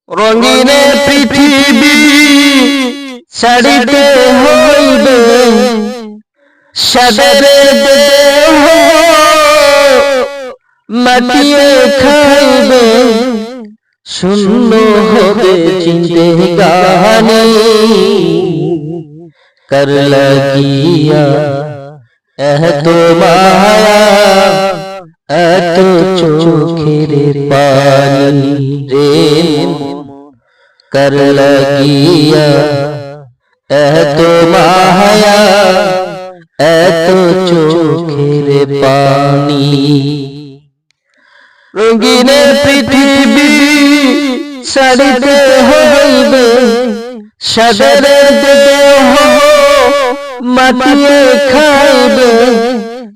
রঙিনে পৃথিবী ছাড়িতে হইবে, সাদরে দেহ মাটিয়ে খাইবে, শূন্য হবে জিন্দেগানি। কর লাগিয়া এত মায়া, এত চোখের পানি রে, কর লাগিয়া এত মায়া, এত চোখের পানি। রঙিনে পৃথিবী ছাড়িতে হইবে, সাদরে দেহ মাটিয়ে খাইবে,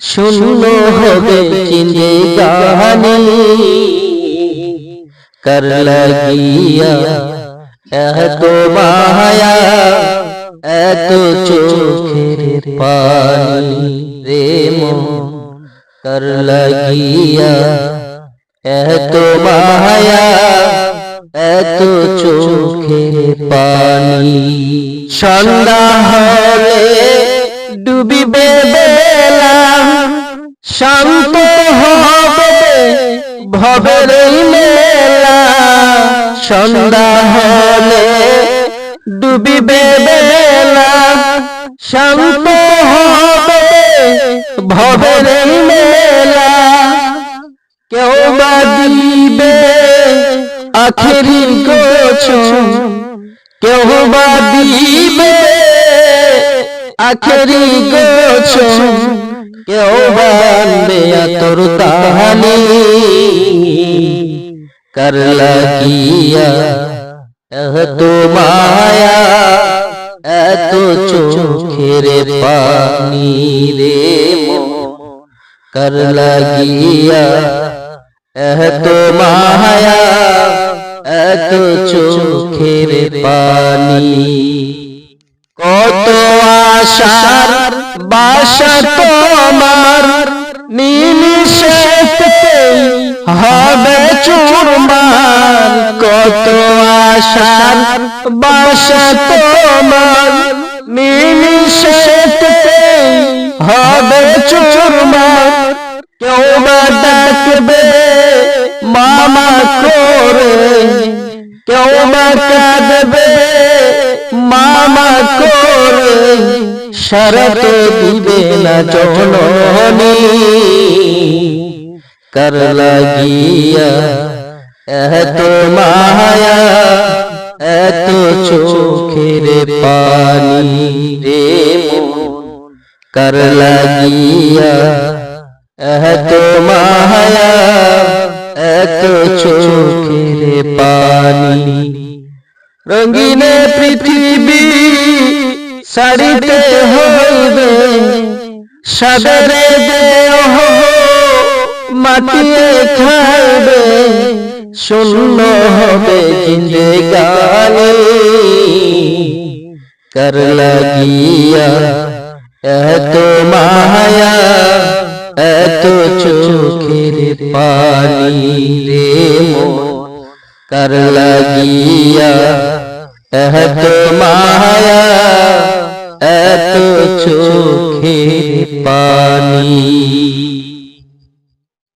শূন্য হবে জিন্দেগানি। কর লাগিয়া এত মায়া, এত চোখের পানি রে মন, কর লাগিয়া এত মায়া, এত চোখের পানি। সন্ধ্যা হলে ডুবিবে বেলা, শান্ত হবে ভবের মেলা। সন্ধ্যা হলে ডুবিবে বেলা, শান্ত হবে ভবের মেলা। কেউ বা দিবে আখেরি গোছন, কেউ বা দিবে আখেরি গোছন, কেউ বা আনবে আতর তাহানি। কর লাগিয়া এত মায়া, এত চোখের পানি রে মন, কর লাগিয়া এত মায়া, এত চোখের পানি। কত আশার বাসা তোমার, নিমিষেতে হবে চুরমার। কত আশার বাসা তোমার, নিমিষেতে হবে চুরমার। কেউ বা ডাকবে মামা করে, কেউ বা কাঁদবে মামা করে, সারা তো দিবে না জননী। কর লাগিয়া এত মায়া, এত চোখের পানি রে মন, কর লাগিয়া এত মায়া, এত চোখের পানি। রঙিনে পৃথিবী ছাড়িতে হইবে, সাদরে দেহ মাটিয়ে খাইবে, শূন্য হবে জিন্দেগানি। কর লাগিয়া এত মায়া, এত চোখের পানি রে মন, কর লাগিয়া এত মায়া, এত চোখের পানি।